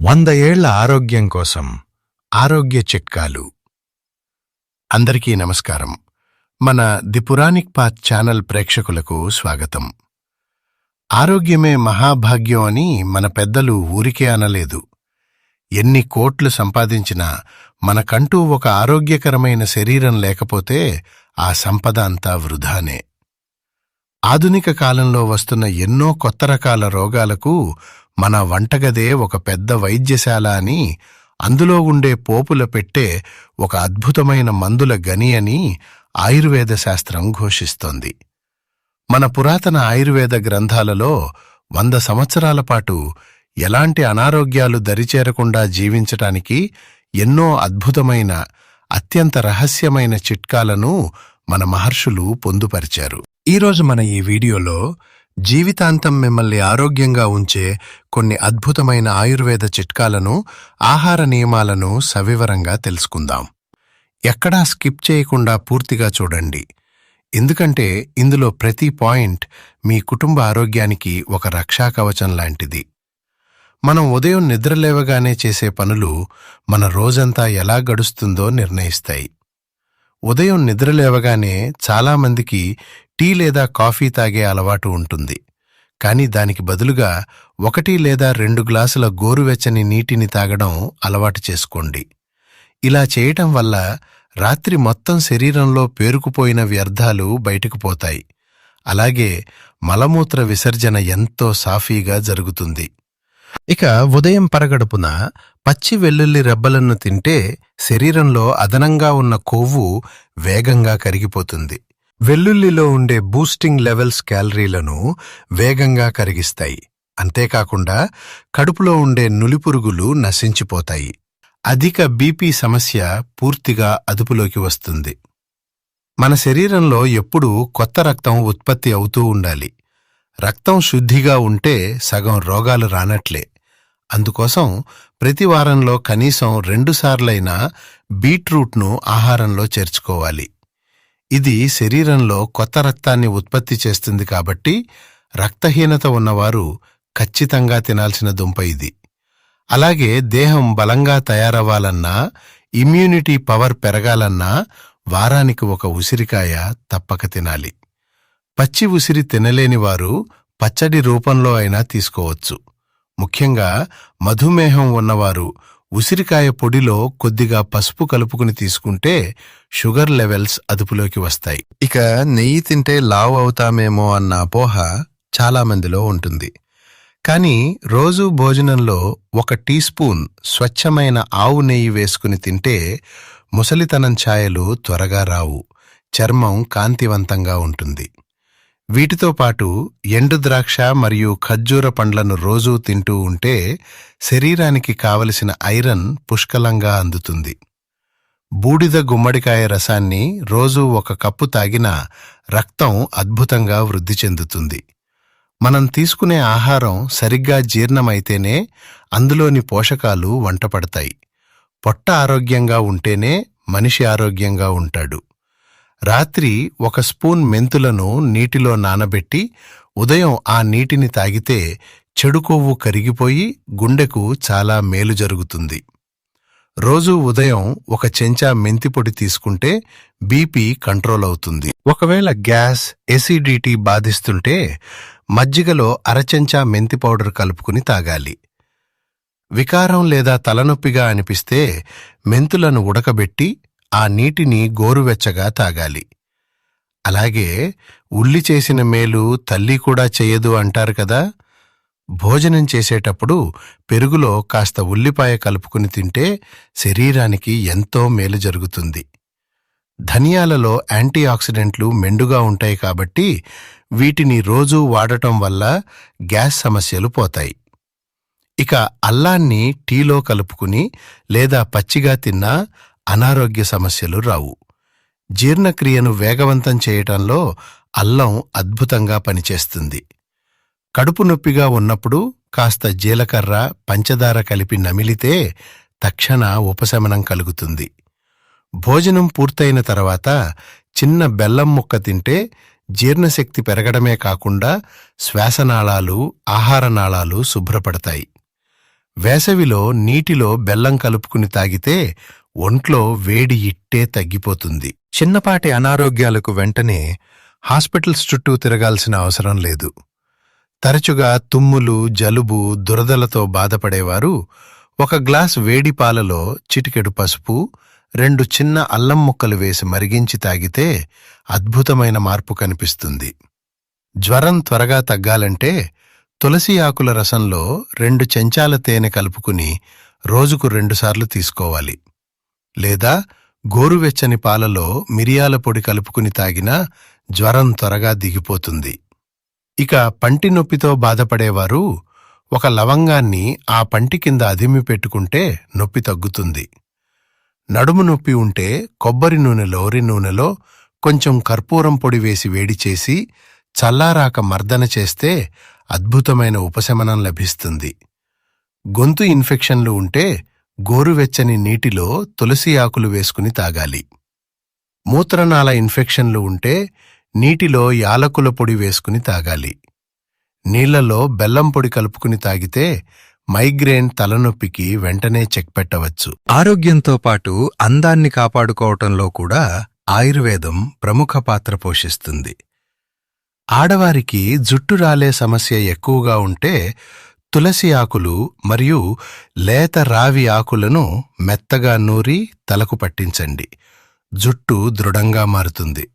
100 ఏళ్ల ఆరోగ్యం కోసం ఆరోగ్య చిట్కాలు. అందరికీ నమస్కారం. మన ది పురాణిక్ పాత్ ఛానల్ ప్రేక్షకులకు స్వాగతం. ఆరోగ్యమే మహాభాగ్యం అని మన పెద్దలు ఊరికే అనలేదు. ఎన్ని కోట్లు సంపాదించినా మనకంటూ ఒక ఆరోగ్యకరమైన శరీరం లేకపోతే ఆ సంపద అంతా వృధానే. ఆధునిక కాలంలో వస్తున్న ఎన్నో కొత్త రకాల రోగాలకు మన వంటగదే ఒక పెద్ద వైద్యశాల అని, అందులో ఉండే పోపుల పెట్టే ఒక అద్భుతమైన మందుల గని అని ఆయుర్వేద శాస్త్రం ఘోషిస్తోంది. మన పురాతన ఆయుర్వేద గ్రంథాలలో 100 సంవత్సరాల పాటు ఎలాంటి అనారోగ్యాలు దరిచేరకుండా జీవించటానికి ఎన్నో అద్భుతమైన, అత్యంత రహస్యమైన చిట్కాలను మన మహర్షులు పొందుపరిచారు. ఈరోజు మన ఈ వీడియోలో జీవితాంతం మిమ్మల్ని ఆరోగ్యంగా ఉంచే కొన్ని అద్భుతమైన ఆయుర్వేద చిట్కాలను, ఆహార నియమాలను సవివరంగా తెలుసుకుందాం. ఎక్కడా స్కిప్ చేయకుండా పూర్తిగా చూడండి. ఎందుకంటే ఇందులో ప్రతి పాయింట్ మీ కుటుంబ ఆరోగ్యానికి ఒక రక్షాకవచం లాంటిది. మనం ఉదయం నిద్రలేవగానే చేసే పనులు మన రోజంతా ఎలా గడుస్తుందో నిర్ణయిస్తాయి. ఉదయం నిద్రలేవగానే చాలామందికి టీ లేదా కాఫీ తాగే అలవాటు ఉంటుంది. కానీ దానికి బదులుగా 1 లేదా 2 గ్లాసుల గోరువెచ్చని నీటిని తాగడం అలవాటు చేసుకోండి. ఇలా చేయటం వల్ల రాత్రి మొత్తం శరీరంలో పేరుకుపోయిన వ్యర్థాలు బయటకు పోతాయి. అలాగే మలమూత్ర విసర్జన ఎంతో సాఫీగా జరుగుతుంది. ఇక ఉదయం పరగడుపున పచ్చి వెల్లుల్లి రెబ్బలను తింటే శరీరంలో అదనంగా ఉన్న కొవ్వు వేగంగా కరిగిపోతుంది. వెల్లుల్లిలో ఉండే బూస్టింగ్ లెవెల్స్ క్యాలరీలను వేగంగా కరిగిస్తాయి. అంతేకాకుండా కడుపులో ఉండే నులిపురుగులు నశించిపోతాయి. అధిక బీపీ సమస్య పూర్తిగా అదుపులోకి వస్తుంది. మన శరీరంలో ఎప్పుడూ కొత్త రక్తం ఉత్పత్తి అవుతూ ఉండాలి. రక్తం శుద్ధిగా ఉంటే సగం రోగాలు రానట్లే. అందుకోసం ప్రతి వారంలో కనీసం 2 సార్లైనా బీట్రూట్ను ఆహారంలో చేర్చుకోవాలి. ఇది శరీరంలో కొత్త రక్తాన్ని ఉత్పత్తి చేస్తుంది కాబట్టి రక్తహీనత ఉన్నవారు ఖచ్చితంగా తినాల్సిన దుంప ఇది. అలాగే దేహం బలంగా తయారవ్వాలన్నా, ఇమ్యూనిటీ పవర్ పెరగాలన్నా వారానికి 1 ఉసిరికాయ తప్పక తినాలి. పచ్చి ఉసిరి తినలేని వారు పచ్చడి రూపంలో అయినా తీసుకోవచ్చు. ముఖ్యంగా మధుమేహం ఉన్నవారు ఉసిరికాయ పొడిలో కొద్దిగా పసుపు కలుపుకుని తీసుకుంటే షుగర్ లెవెల్స్ అదుపులోకి వస్తాయి. ఇక నెయ్యి తింటే లావు అవుతామేమో అన్న అపోహ చాలామందిలో ఉంటుంది. కానీ రోజూ భోజనంలో 1 టీ స్పూన్ స్వచ్ఛమైన ఆవు నెయ్యి వేసుకుని తింటే ముసలితనం ఛాయలు త్వరగా రావు, చర్మం కాంతివంతంగా ఉంటుంది. వీటితో పాటు ఎండు ద్రాక్ష మరియు ఖర్జూర పండ్లను రోజూ తింటూ ఉంటే శరీరానికి కావలసిన ఐరన్ పుష్కలంగా అందుతుంది. బూడిద గుమ్మడికాయ రసాన్ని రోజూ 1 కప్పు తాగినా రక్తం అద్భుతంగా వృద్ధి చెందుతుంది. మనం తీసుకునే ఆహారం సరిగ్గా జీర్ణమైతేనే అందులోని పోషకాలు వంటపడతాయి. పొట్ట ఆరోగ్యంగా ఉంటేనే మనిషి ఆరోగ్యంగా ఉంటాడు. రాత్రి 1 స్పూన్ మెంతులను నీటిలో నానబెట్టి ఉదయం ఆ నీటిని తాగితే చెడు కొవ్వు కరిగిపోయి గుండెకు చాలా మేలు జరుగుతుంది. రోజూ ఉదయం 1 చెంచా మెంతిపొడి తీసుకుంటే బీపీ కంట్రోల్ అవుతుంది. ఒకవేళ గ్యాస్, ఎసిడిటీ బాధిస్తుంటే మజ్జిగలో 1/2 చెంచా మెంతి పౌడర్ కలుపుకుని తాగాలి. వికారం లేదా తలనొప్పిగా అనిపిస్తే మెంతులను ఉడకబెట్టి ఆ నీటిని గోరువెచ్చగా తాగాలి. అలాగే ఉల్లి చేసిన మేలు తల్లి కూడా చెయ్యదు అంటారు కదా. భోజనం చేసేటప్పుడు పెరుగులో కాస్త ఉల్లిపాయ కలుపుకుని తింటే శరీరానికి ఎంతో మేలు జరుగుతుంది. ధనియాలలో యాంటీ ఆక్సిడెంట్లు మెండుగా ఉంటాయి కాబట్టి వీటిని రోజూ వాడటం వల్ల గ్యాస్ సమస్యలు పోతాయి. ఇక అల్లాన్ని టీలో కలుపుకుని లేదా పచ్చిగా తిన్నా అనారోగ్య సమస్యలు రావు. జీర్ణక్రియను వేగవంతం చేయటంలో అల్లం అద్భుతంగా పనిచేస్తుంది. కడుపు నొప్పిగా ఉన్నప్పుడు కాస్త జీలకర్ర, పంచదార కలిపి నమిలితే తక్షణ ఉపశమనం కలుగుతుంది. భోజనం పూర్తయిన తర్వాత చిన్న బెల్లం ముక్క తింటే జీర్ణశక్తి పెరగడమే కాకుండా శ్వాసనాళాలు, ఆహారనాళాలు శుభ్రపడతాయి. వేసవిలో నీటిలో బెల్లం కలుపుకుని తాగితే ఒంట్లో వేడి ఇట్టే తగ్గిపోతుంది. చిన్నపాటి అనారోగ్యాలకు వెంటనే హాస్పిటల్స్ చుట్టూ తిరగాల్సిన అవసరం లేదు. తరచుగా తుమ్ములు, జలుబు, దురదలతో బాధపడేవారు ఒక గ్లాస్ వేడి పాలలో చిటికెడు పసుపు, 2 చిన్న అల్లం ముక్కలు వేసి మరిగించి తాగితే అద్భుతమైన మార్పు కనిపిస్తుంది. జ్వరం త్వరగా తగ్గాలంటే తులసి ఆకుల రసంలో 2 చెంచాల తేనె కలుపుకుని రోజుకు 2 సార్లు తీసుకోవాలి. లేదా గోరువెచ్చని పాలలో మిరియాల పొడి కలుపుకుని తాగినా జ్వరం త్వరగా దిగిపోతుంది. ఇక పంటి నొప్పితో బాధపడేవారు ఒక లవంగాన్ని ఆ పంటి కింద అదిమి పెట్టుకుంటే నొప్పి తగ్గుతుంది. నడుము నొప్పి ఉంటే కొబ్బరి నూనెలో కొంచెం కర్పూరం పొడి వేసి వేడి చేసి చల్లారాక మర్దన చేస్తే అద్భుతమైన ఉపశమనం లభిస్తుంది. గొంతు ఇన్ఫెక్షన్లు ఉంటే గోరువెచ్చని నీటిలో తులసి ఆకులు వేసుకుని తాగాలి. మూత్రనాళ ఇన్ఫెక్షన్లు ఉంటే నీటిలో యాలకుల పొడి వేసుకుని తాగాలి. నీళ్లలో బెల్లం పొడి కలుపుకుని తాగితే మైగ్రేన్, తలనొప్పికి వెంటనే చెక్ పెట్టవచ్చు. ఆరోగ్యంతో పాటు అందాన్ని కాపాడుకోవటంలో కూడా ఆయుర్వేదం ప్రముఖ పాత్ర పోషిస్తుంది. ఆడవారికి జుట్టు రాలే సమస్య ఎక్కువగా ఉంటే తులసి ఆకులు మరియు లేత రావి ఆకులను మెత్తగా నూరి తలకు పట్టించండి. జుట్టు దృఢంగా మారుతుంది.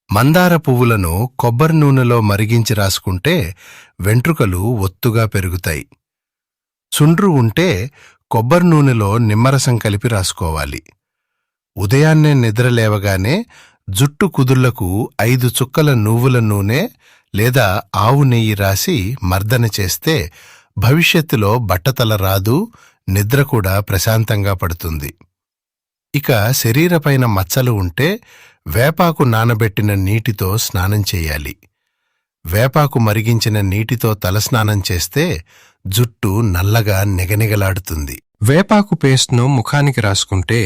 మందార పువ్వులను కొబ్బరి నూనెలో మరిగించి రాసుకుంటే వెంట్రుకలు ఒత్తుగా పెరుగుతాయి. చుండ్రు ఉంటే కొబ్బరి నూనెలో నిమ్మరసం కలిపి రాసుకోవాలి. ఉదయాన్నే నిద్రలేవగానే జుట్టు కుదుళ్లకు 5 చుక్కల నువ్వుల నూనె లేదా ఆవు నెయ్యి రాసి మర్దన చేస్తే భవిష్యత్తులో బట్టతల రాదు, నిద్ర కూడా ప్రశాంతంగా పడుతుంది. ఇక శరీరపైన మచ్చలు ఉంటే వేపాకు నానబెట్టిన నీటితో స్నానం చేయాలి. వేపాకు మరిగించిన నీటితో తలస్నానం చేస్తే జుట్టు నల్లగా నిగనిగలాడుతుంది. వేపాకు పేస్ట్ను ముఖానికి రాసుకుంటే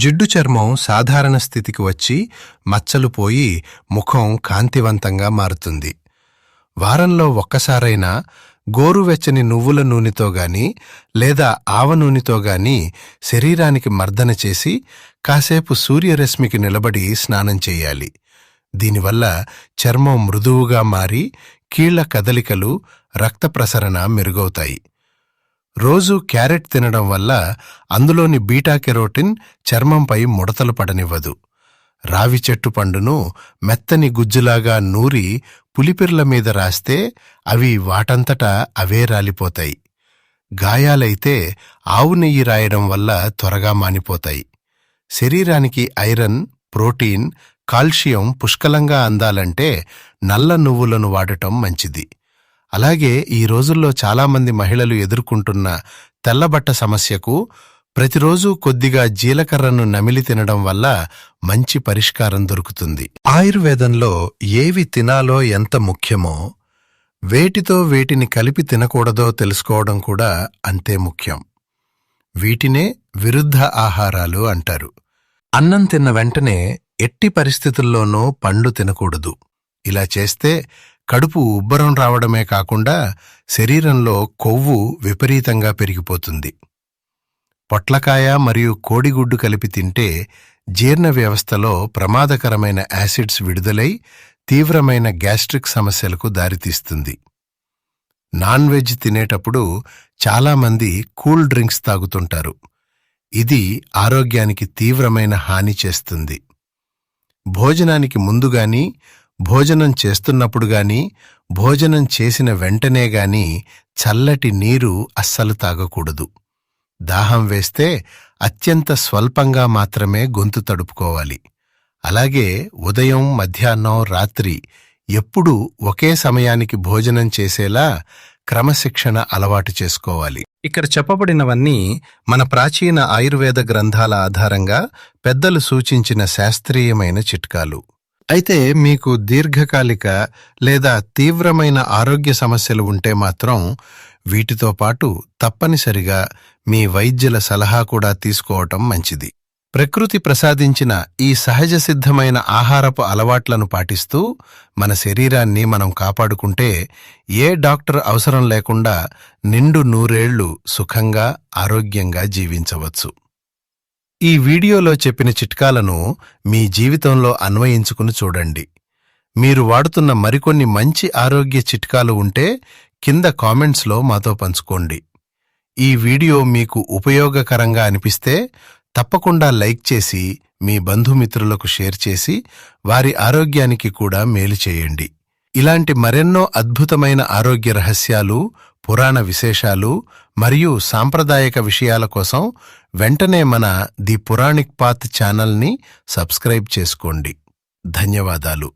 జిడ్డు చర్మం సాధారణ స్థితికి వచ్చి మచ్చలు పోయి ముఖం కాంతివంతంగా మారుతుంది. వారంలో ఒక్కసారైనా గోరువెచ్చని నువ్వుల నూనెతో గాని లేదా ఆవ నూనెతో గాని శరీరానికి మర్దన చేసి కాసేపు సూర్యరశ్మికి నిలబడి స్నానం చేయాలి. దీనివల్ల చర్మం మృదువుగా మారి కీళ్ల కదలికలు, రక్త ప్రసరణ మెరుగవుతాయి. రోజూ క్యారెట్ తినడం వల్ల అందులోని బీటా కెరోటిన్ చర్మంపై ముడతలు పడనివ్వదు. రావి చెట్టు పండును మెత్తని గుజ్జులాగా నూరి పులిపిర్ల మీద రాస్తే అవి వాటంతటా అవే రాలిపోతాయి. గాయాలైతే ఆవు నెయ్యి రాయడం వల్ల త్వరగా మానిపోతాయి. శరీరానికి ఐరన్, ప్రోటీన్, కాల్షియం పుష్కలంగా అందాలంటే నల్ల నువ్వులను వాడటం మంచిది. అలాగే ఈ రోజుల్లో చాలామంది మహిళలు ఎదుర్కొంటున్న తెల్లబట్ట సమస్యకు ప్రతిరోజూ కొద్దిగా జీలకర్రను నమిలి తినడం వల్ల మంచి పరిష్కారం దొరుకుతుంది. ఆయుర్వేదంలో ఏవి తినాలో ఎంత ముఖ్యమో, వేటితో వేటిని కలిపి తినకూడదో తెలుసుకోవడం కూడా అంతే ముఖ్యం. వీటినే విరుద్ధ ఆహారాలు అంటారు. అన్నం తిన్న వెంటనే ఎట్టి పరిస్థితుల్లోనూ పండు తినకూడదు. ఇలా చేస్తే కడుపు ఉబ్బరం రావడమే కాకుండా శరీరంలో కొవ్వు విపరీతంగా పెరిగిపోతుంది. పొట్లకాయ మరియు కోడిగుడ్డు కలిపి తింటే జీర్ణ వ్యవస్థలో ప్రమాదకరమైన యాసిడ్స్ విడుదలై తీవ్రమైన గ్యాస్ట్రిక్ సమస్యలకు దారితీస్తుంది. నాన్ వెజ్ తినేటప్పుడు చాలామంది కూల్ డ్రింక్స్ తాగుతుంటారు. ఇది ఆరోగ్యానికి తీవ్రమైన హాని చేస్తుంది. భోజనానికి ముందుగాని, భోజనం చేస్తున్నప్పుడు గాని, భోజనం చేసిన వెంటనే గాని చల్లటి నీరు అస్సలు తాగకూడదు. దాహం వేస్తే అత్యంత స్వల్పంగా మాత్రమే గొంతు తడుపుకోవాలి. అలాగే ఉదయం, మధ్యాహ్నం, రాత్రి ఎప్పుడూ ఒకే సమయానికి భోజనం చేసేలా క్రమశిక్షణ అలవాటు చేసుకోవాలి. ఇక్కడ చెప్పబడినవన్నీ మన ప్రాచీన ఆయుర్వేద గ్రంథాల ఆధారంగా పెద్దలు సూచించిన శాస్త్రీయమైన చిట్కాలు. అయితే మీకు దీర్ఘకాలిక లేదా తీవ్రమైన ఆరోగ్య సమస్యలు ఉంటే మాత్రం వీటితో పాటు తప్పనిసరిగా మీ వైద్యుల సలహా కూడా తీసుకోవటం మంచిది. ప్రకృతి ప్రసాదించిన ఈ సహజ సిద్ధమైన ఆహారపు అలవాట్లను పాటిస్తూ మన శరీరాన్ని మనం కాపాడుకుంటే ఏ డాక్టర్ అవసరం లేకుండా నిండు నూరేళ్లు సుఖంగా ఆరోగ్యంగా జీవించవచ్చు. ఈ వీడియోలో చెప్పిన చిట్కాలను మీ జీవితంలో అన్వయించుకుని చూడండి. మీరు వాడుతున్న మరికొన్ని మంచి ఆరోగ్య చిట్కాలు ఉంటే కింద కామెంట్స్లో మాతో పంచుకోండి. ఈ వీడియో మీకు ఉపయోగకరంగా అనిపిస్తే తప్పకుండా లైక్ చేసి మీ బంధుమిత్రులకు షేర్ చేసి వారి ఆరోగ్యానికి కూడా మేలు చేయండి. ఇలాంటి మరెన్నో అద్భుతమైన ఆరోగ్య రహస్యాలు, పురాణ విశేషాలు మరియు సాంప్రదాయక విషయాల కోసం వెంటనే మన ది పురాణిక్ పాత్ ఛానల్ని సబ్స్క్రైబ్ చేసుకోండి. ధన్యవాదాలు.